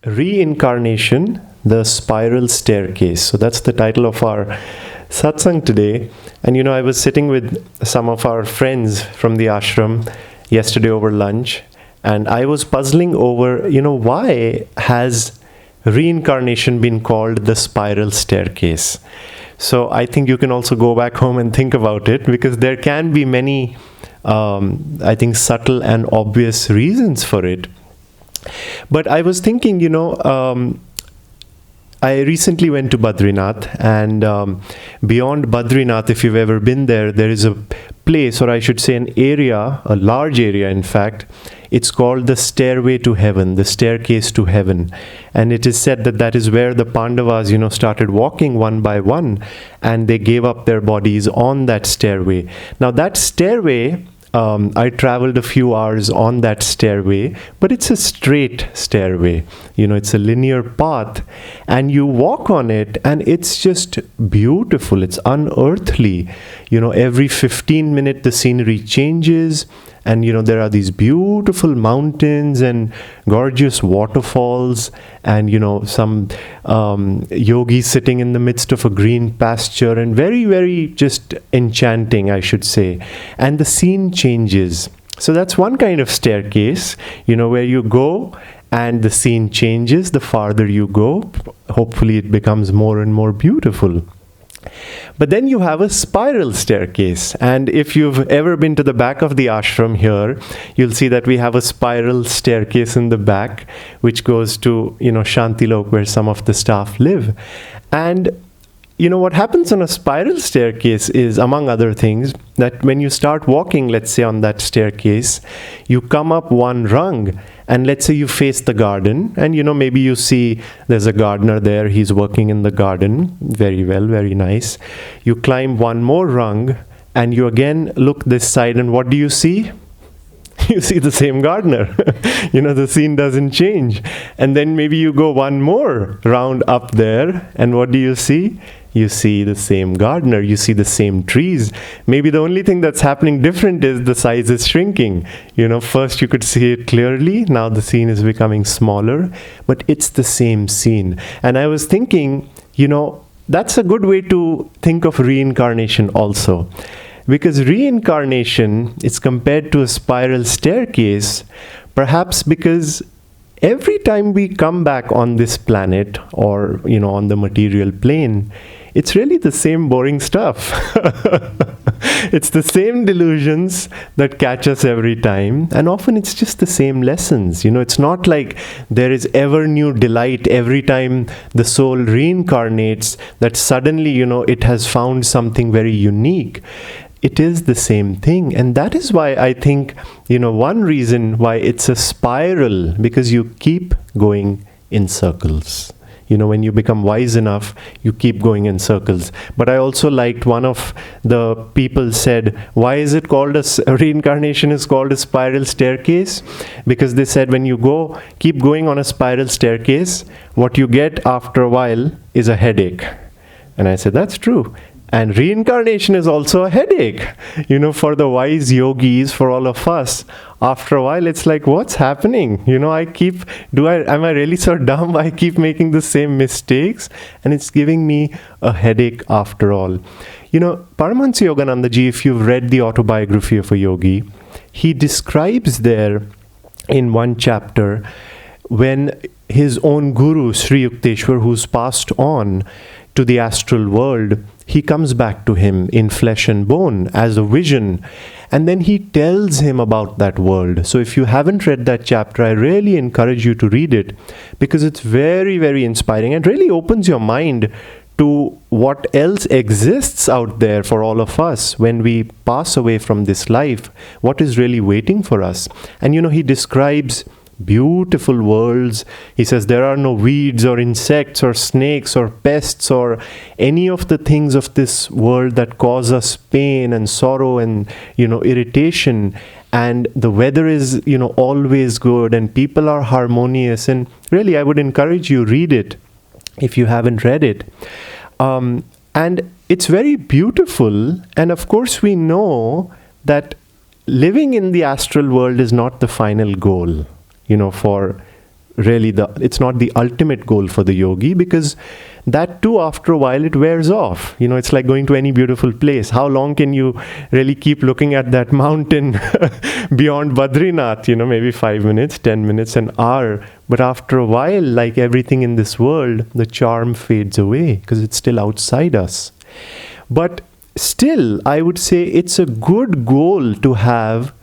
Reincarnation, the Spiral Staircase. So that's the title of our satsang today. And I was sitting with some of our friends from the ashram yesterday over lunch, and I was puzzling over, why has reincarnation been called the spiral staircase? So I think you can also go back home and think about it, because there can be many, subtle and obvious reasons for it. But I was thinking, I recently went to Badrinath, and beyond Badrinath, if you've ever been there, there is a place, or I should say an area, a large area in fact. It's called the Stairway to Heaven, the Staircase to Heaven. And it is said that that is where the Pandavas, started walking one by one, and they gave up their bodies on that stairway. Now that stairway, I traveled a few hours on that stairway, but it's a straight stairway. It's a linear path, and you walk on it, and it's just beautiful. It's unearthly. Every 15 minutes the scenery changes, and there are these beautiful mountains and gorgeous waterfalls, and some yogis sitting in the midst of a green pasture, and very, very just enchanting, I should say. And the scene changes. So that's one kind of staircase, where you go and the scene changes. The farther you go, hopefully it becomes more and more beautiful. But then you have a spiral staircase, and if you've ever been to the back of the ashram here, you'll see that we have a spiral staircase in the back, which goes to, Shantilok, where some of the staff live. And what happens on a spiral staircase is, among other things, that when you start walking, let's say on that staircase, you come up one rung, and let's say you face the garden, and maybe you see there's a gardener there, he's working in the garden, very well, very nice. You climb one more rung, and you again look this side, and what do you see? You see the same gardener. The scene doesn't change. And then maybe you go one more round up there, and what do you see? You see the same gardener, you see the same trees. Maybe the only thing that's happening different is the size is shrinking. First you could see it clearly, now the scene is becoming smaller, but it's the same scene. And I was thinking, that's a good way to think of reincarnation also. Because reincarnation is compared to a spiral staircase, perhaps because every time we come back on this planet, or on the material plane, it's really the same boring stuff. It's the same delusions that catch us every time, and often it's just the same lessons. It's not like there is ever new delight every time the soul reincarnates, that suddenly, it has found something very unique. It is the same thing. And that is why I think, one reason why it's a spiral, because you keep going in circles. When you become wise enough, you keep going in circles. But I also liked one of the people said, why is it called reincarnation is called a spiral staircase? Because they said when you keep going on a spiral staircase, what you get after a while is a headache. And I said, that's true. And reincarnation is also a headache, for the wise yogis, for all of us. After a while, it's like, what's happening? Am I really so dumb? I keep making the same mistakes, and it's giving me a headache after all. Paramhansa Yogananda ji, if you've read the Autobiography of a Yogi, he describes there in one chapter when his own guru, Sri Yukteswar, who's passed on to the astral world, he comes back to him in flesh and bone as a vision, and then he tells him about that world. So if you haven't read that chapter, I really encourage you to read it, because it's very, very inspiring and really opens your mind to what else exists out there for all of us when we pass away from this life, what is really waiting for us. And he describes beautiful worlds. He says there are no weeds or insects or snakes or pests or any of the things of this world that cause us pain and sorrow and irritation. And the weather is always good, and people are harmonious. And really, I would encourage you, read it if you haven't read it. And it's very beautiful. And of course we know that living in the astral world is not the final goal, for really it's not the ultimate goal for the yogi, because that too, after a while, it wears off. It's like going to any beautiful place. How long can you really keep looking at that mountain beyond Badrinath? Maybe 5 minutes, 10 minutes, an hour. But after a while, like everything in this world, the charm fades away because it's still outside us. But still, I would say it's a good goal to have,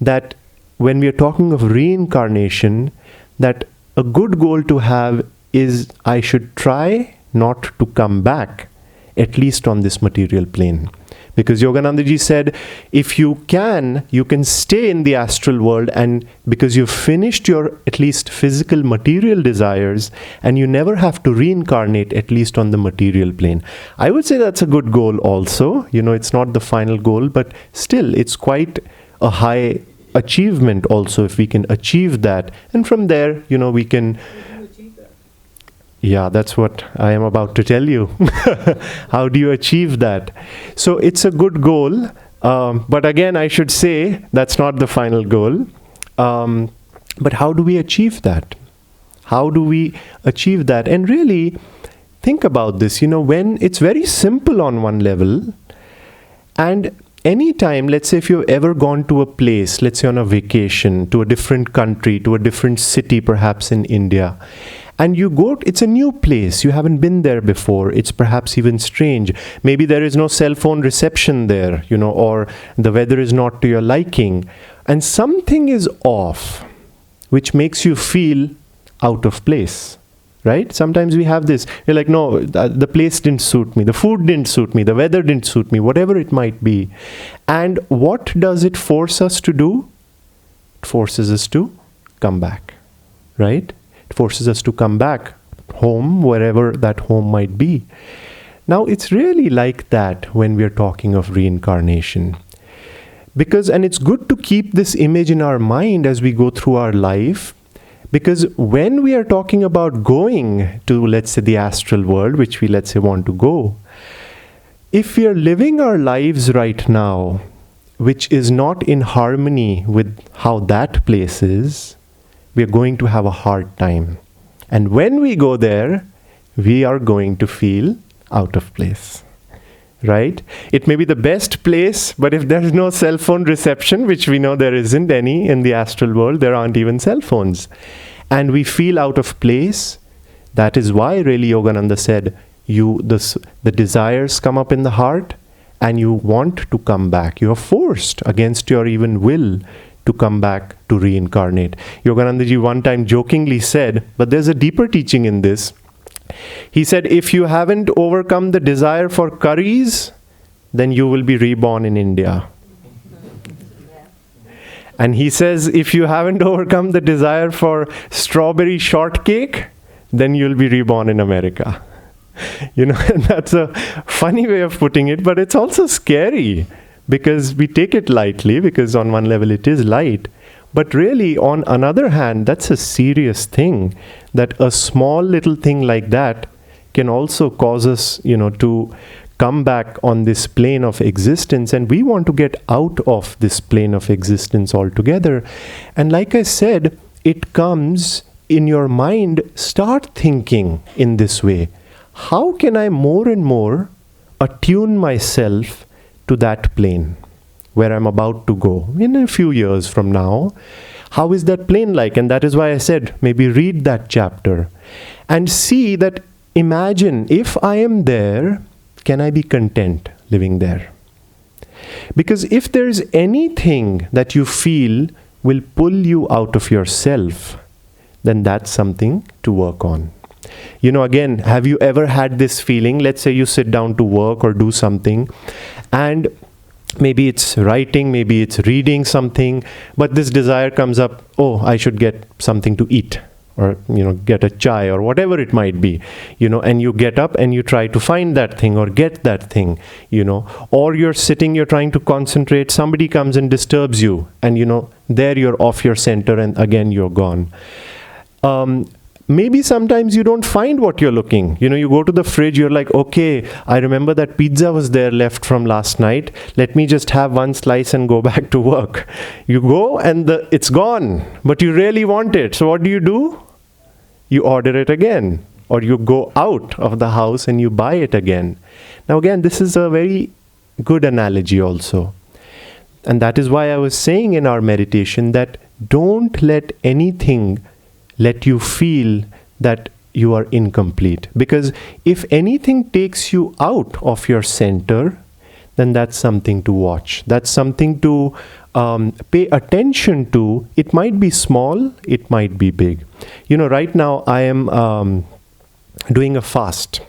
that when we are talking of reincarnation, that a good goal to have is, I should try not to come back, at least on this material plane. Because Yogananda ji said, if you can stay in the astral world, and because you've finished your at least physical material desires, and you never have to reincarnate, at least on the material plane. I would say that's a good goal also. It's not the final goal, but still it's quite a high achievement also if we can achieve that. And from there, we can... Yeah, that's what I am about to tell you. How do you achieve that? So it's a good goal, but again, I should say that's not the final goal. But how do we achieve that? How do we achieve that? And really think about this, when it's very simple on one level, and anytime, let's say if you've ever gone to a place, let's say on a vacation, to a different country, to a different city, perhaps in India, and you go, it's a new place, you haven't been there before, it's perhaps even strange. Maybe there is no cell phone reception there, or the weather is not to your liking. And something is off, which makes you feel out of place, right? Sometimes we have this, you're like, no, the place didn't suit me, the food didn't suit me, the weather didn't suit me, whatever it might be. And what does it force us to do? It forces us to come back, right? It forces us to come back home, wherever that home might be. Now, it's really like that when we're talking of reincarnation. And it's good to keep this image in our mind as we go through our life, because when we are talking about going to, let's say, the astral world, which we, let's say, want to go, if we are living our lives right now, which is not in harmony with how that place is, we are going to have a hard time. And when we go there, we are going to feel out of place, right? It may be the best place, but if there is no cell phone reception, which we know there isn't any in the astral world, there aren't even cell phones, and we feel out of place, that is why really Yogananda said, the desires come up in the heart, and you want to come back. You are forced against your even will to come back to reincarnate. Yogananda ji one time jokingly said, but there's a deeper teaching in this. He said, if you haven't overcome the desire for curries, then you will be reborn in India. And he says, if you haven't overcome the desire for strawberry shortcake, then you'll be reborn in America. And that's a funny way of putting it, but it's also scary. Because we take it lightly, because on one level it is light. But really, on another hand, that's a serious thing. That a small little thing like that can also cause us, to come back on this plane of existence. And we want to get out of this plane of existence altogether. And like I said, it comes in your mind, start thinking in this way. How can I more and more attune myself to that plane where I'm about to go in a few years from now? How is that plane like? And that is why I said, maybe read that chapter and see that, imagine if I am there, can I be content living there? Because if there is anything that you feel will pull you out of yourself, then that's something to work on. Again, have you ever had this feeling? Let's say you sit down to work or do something, and maybe it's writing, maybe it's reading something, but this desire comes up, oh, I should get something to eat, or get a chai, or whatever it might be, and you get up and you try to find that thing or get that thing, or you're sitting, you're trying to concentrate, somebody comes and disturbs you, and there you're off your center, and again you're gone. Maybe sometimes you don't find what you're looking. You go to the fridge, you're like, okay, I remember that pizza was there left from last night. Let me just have one slice and go back to work. You go and it's gone, but you really want it. So what do? you order it again, or you go out of the house and you buy it again. Now again, this is a very good analogy also. And that is why I was saying in our meditation that don't let anything let you feel that you are incomplete. Because if anything takes you out of your center, then that's something to watch. That's something to pay attention to. It might be small, it might be big. Right now I am doing a fast.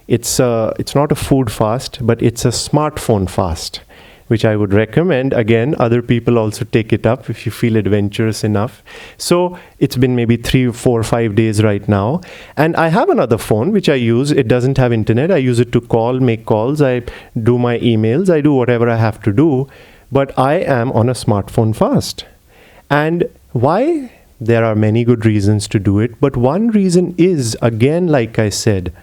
It's not a food fast, but it's a smartphone fast, which I would recommend. Again, other people also take it up if you feel adventurous enough. So it's been maybe 3, 4, 5 days right now. And I have another phone which I use. It doesn't have internet. I use it to call, make calls. I do my emails. I do whatever I have to do. But I am on a smartphone fast. And why? There are many good reasons to do it. But one reason is, again, like I said,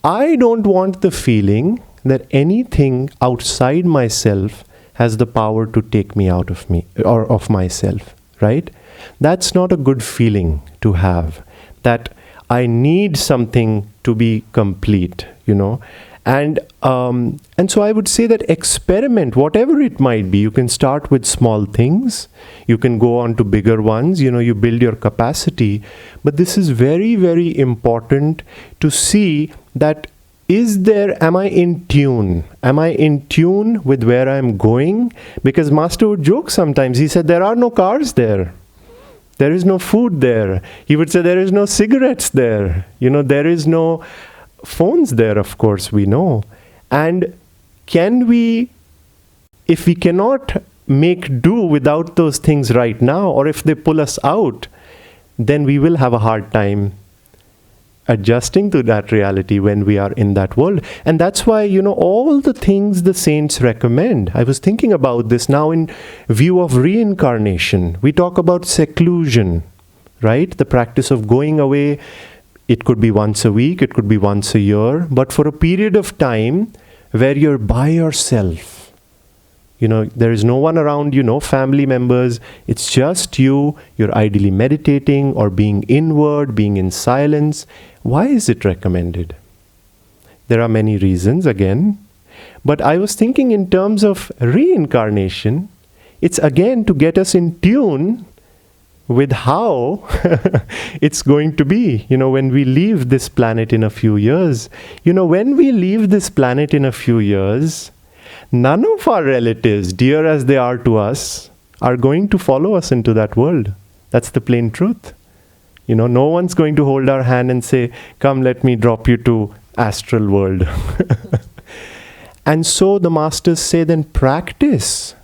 I don't want the feeling that anything outside myself has the power to take me out of me or of myself, right? That's not a good feeling to have, that I need something to be complete, And so I would say that experiment, whatever it might be. You can start with small things. You can go on to bigger ones. You build your capacity. But this is very, very important to see that am I in tune? Am I in tune with where I'm going? Because Master would joke sometimes. He said, there are no cars there. There is no food there. He would say, there is no cigarettes there. There is no phones there, of course, we know. And if we cannot make do without those things right now, or if they pull us out, then we will have a hard time adjusting to that reality when we are in that world. And that's why, all the things the saints recommend. I was thinking about this now in view of reincarnation. We talk about seclusion, right? The practice of going away. It could be once a week, it could be once a year, but for a period of time where you're by yourself. There is no one around you, no family members. It's just you. You're ideally meditating or being inward, being in silence. Why is it recommended? There are many reasons, again. But I was thinking in terms of reincarnation, it's again to get us in tune with how it's going to be, when we leave this planet in a few years. When we leave this planet in a few years, none of our relatives, dear as they are to us, are going to follow us into that world. That's the plain truth. No one's going to hold our hand and say, come, let me drop you to astral world. And so the masters say, then practice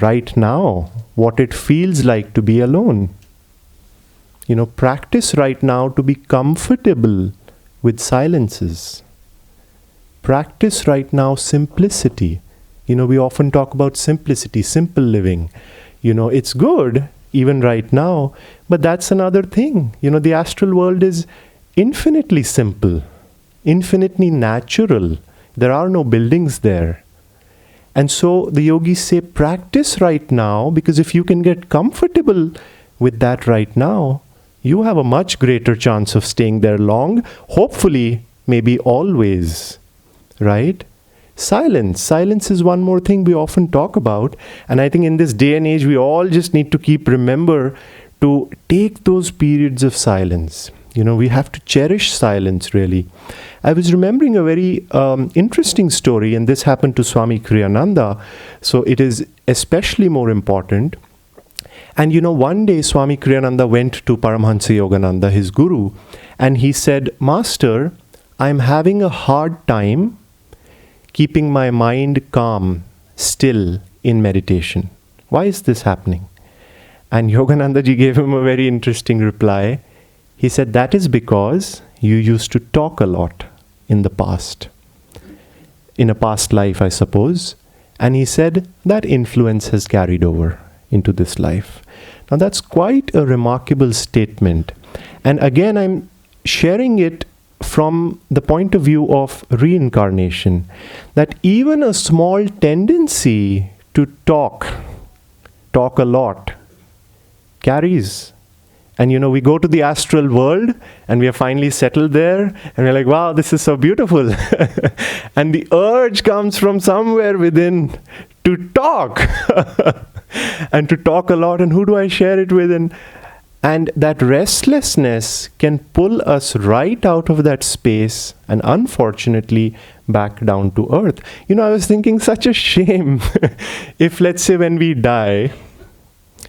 right now what it feels like to be alone. Practice right now to be comfortable with silences. Practice right now simplicity. We often talk about simplicity, simple living. It's good even right now, but that's another thing. The astral world is infinitely simple, infinitely natural. There are no buildings there. And so the yogis say practice right now, because if you can get comfortable with that right now, you have a much greater chance of staying there long, hopefully, maybe always. Right? Silence. Silence is one more thing we often talk about. And I think in this day and age, we all just need to remember to take those periods of silence. We have to cherish silence, really. I was remembering a very interesting story, and this happened to Swami Kriyananda. So it is especially more important. And one day Swami Kriyananda went to Paramhansa Yogananda, his guru, and he said, Master, I'm having a hard time keeping my mind calm, still in meditation. Why is this happening? And Yogananda ji gave him a very interesting reply. He said, that is because you used to talk a lot in the past. In a past life, I suppose. And he said, that influence has carried over into this life. Now that's quite a remarkable statement. And again, I'm sharing it from the point of view of reincarnation, that even a small tendency to talk a lot, carries And we go to the astral world and we are finally settled there and we're like, wow, this is so beautiful. And the urge comes from somewhere within to talk and to talk a lot. And who do I share it with? And that restlessness can pull us right out of that space and unfortunately back down to earth. I was thinking, such a shame if, let's say, when we die,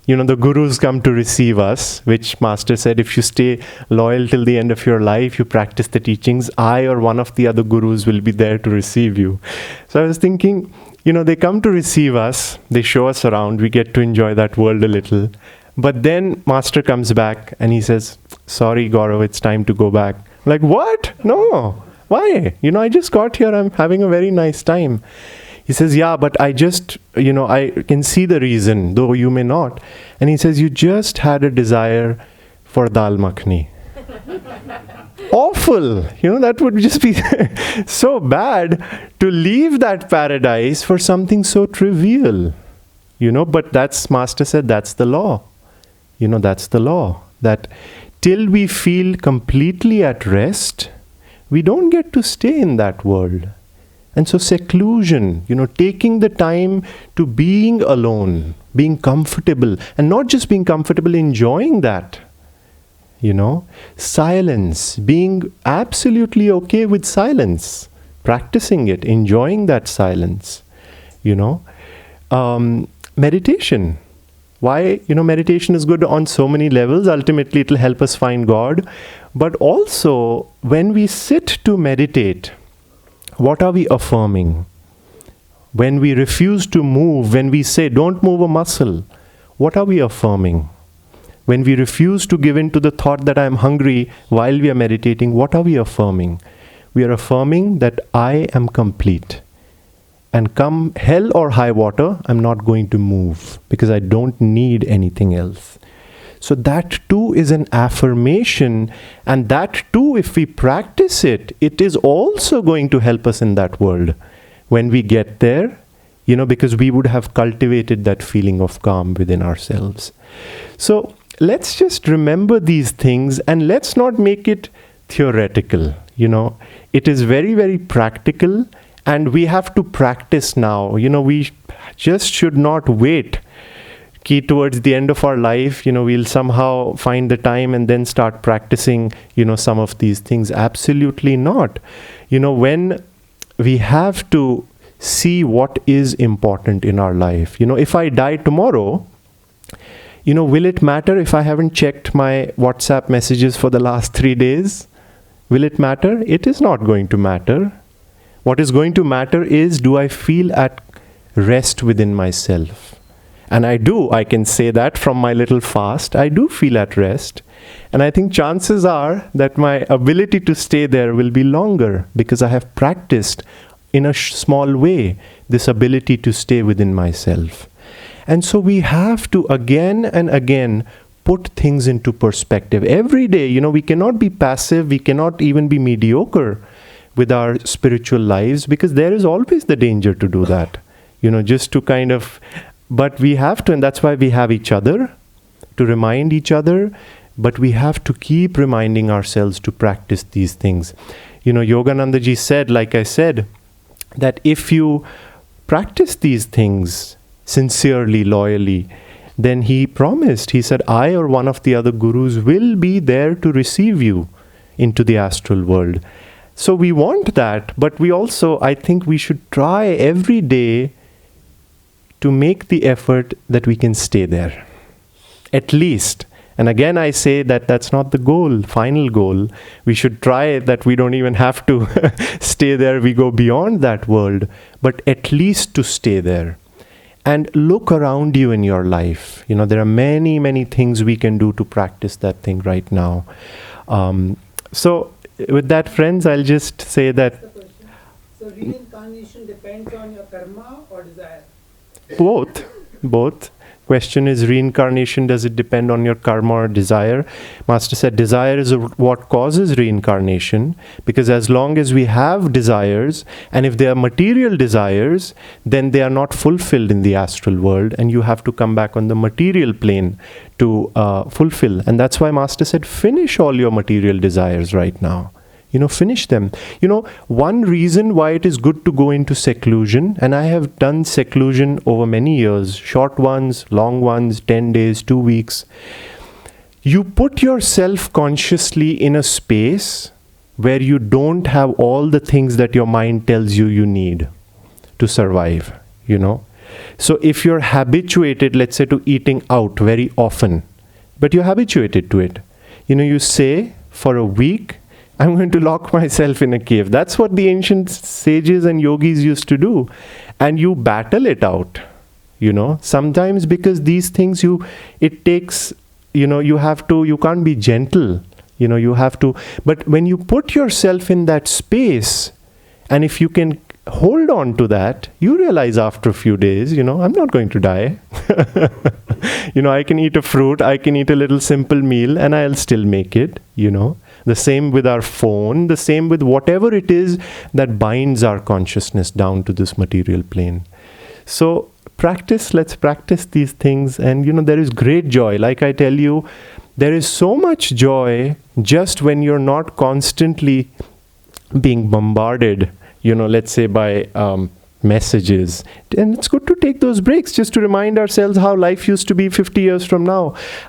the gurus come to receive us, which Master said, if you stay loyal till the end of your life, you practice the teachings, I or one of the other gurus will be there to receive you. So I was thinking, they come to receive us, they show us around, we get to enjoy that world a little. But then Master comes back and he says, sorry, Gaurav, it's time to go back. I'm like, what? No. Why? I just got here, I'm having a very nice time. He says, yeah, but I just, I can see the reason, though you may not. And he says, you just had a desire for dal makhni. Awful. That would just be so bad to leave that paradise for something so trivial. But that's, Master said, that's the law. That's the law. That till we feel completely at rest, we don't get to stay in that world. And so seclusion, taking the time to being alone, being comfortable, and not just being comfortable, enjoying that. Silence, being absolutely okay with silence, practicing it, enjoying that silence. Meditation. Why? Meditation is good on so many levels. Ultimately, it will help us find God. But also, when we sit to meditate, what are we affirming? When we refuse to move, when we say, don't move a muscle, what are we affirming? When we refuse to give in to the thought that I am hungry while we are meditating, what are we affirming? We are affirming that I am complete. And come hell or high water, I'm not going to move because I don't need anything else. So that too is an affirmation, and that too, if we practice it, it is also going to help us in that world. When we get there, because we would have cultivated that feeling of calm within ourselves. So let's just remember these things and let's not make it theoretical. It is very, very practical, and we have to practice now. We just should not wait. Towards the end of our life, we'll somehow find the time and then start practicing, some of these things. Absolutely not. When we have to see what is important in our life. If I die tomorrow, will it matter if I haven't checked my WhatsApp messages for the last 3 days? Will it matter? It is not going to matter. What is going to matter is, do I feel at rest within myself? And I can say that from my little fast, I do feel at rest. And I think chances are that my ability to stay there will be longer because I have practiced in a small way this ability to stay within myself. And so we have to again and again put things into perspective. Every day, we cannot be passive, we cannot even be mediocre with our spiritual lives because there is always the danger to do that. Just to kind of... But we have to, and that's why we have each other, to remind each other, but we have to keep reminding ourselves to practice these things. Yogananda ji said, like I said, that if you practice these things sincerely, loyally, then he promised, he said, I or one of the other gurus will be there to receive you into the astral world. So we want that, but we also, I think we should try every day to make the effort that we can stay there. At least. And again, I say that that's not the goal, final goal. We should try that we don't even have to stay there. We go beyond that world, but at least to stay there. And look around you in your life. There are many, many things we can do to practice that thing right now. So with that, friends, I'll just say that... So reincarnation depends on your karma or desire? Both. question is reincarnation, does it depend on your karma or desire? Master said desire is what causes reincarnation, because as long as we have desires, and if they are material desires, then they are not fulfilled in the astral world, and you have to come back on the material plane to fulfill. And that's why Master said, finish all your material desires right now. Finish them. One reason why it is good to go into seclusion, and I have done seclusion over many years, short ones, long ones, 10 days, 2 weeks. You put yourself consciously in a space where you don't have all the things that your mind tells you need to survive, So if you're habituated, let's say, to eating out very often, but you're habituated to it, you say for a week, I'm going to lock myself in a cave. That's what the ancient sages and yogis used to do. And you battle it out, Sometimes because these things it takes, you can't be gentle, you have to. But when you put yourself in that space, and if you can hold on to that, you realize after a few days, I'm not going to die. I can eat a fruit, I can eat a little simple meal, and I'll still make it, The same with our phone, the same with whatever it is that binds our consciousness down to this material plane. So let's practice these things. And, there is great joy. Like I tell you, there is so much joy just when you're not constantly being bombarded, let's say by messages. And it's good to take those breaks just to remind ourselves how life used to be 50 years from now.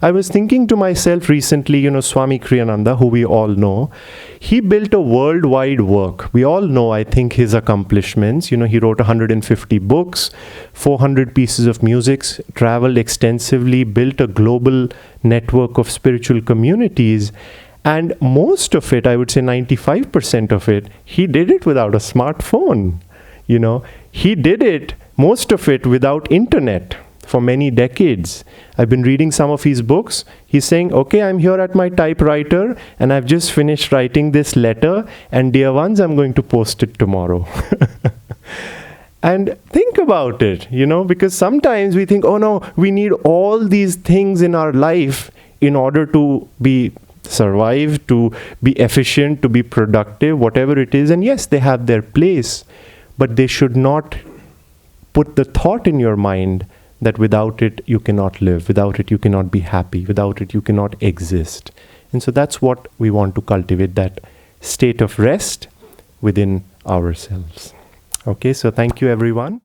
I was thinking to myself recently, Swami Kriyananda, who we all know, he built a worldwide work. We all know, I think, his accomplishments. He wrote 150 books, 400 pieces of music, traveled extensively, built a global network of spiritual communities. And most of it, I would say 95% of it, he did it without a smartphone. He did it, most of it, without internet for many decades. I've been reading some of his books. He's saying, okay, I'm here at my typewriter and I've just finished writing this letter, and dear ones, I'm going to post it tomorrow. And think about it, because sometimes we think, oh no, we need all these things in our life in order to survive, to be efficient, to be productive, whatever it is. And yes, they have their place. But they should not put the thought in your mind that without it you cannot live, without it you cannot be happy, without it you cannot exist. And so that's what we want to cultivate, that state of rest within ourselves. Okay, so thank you everyone.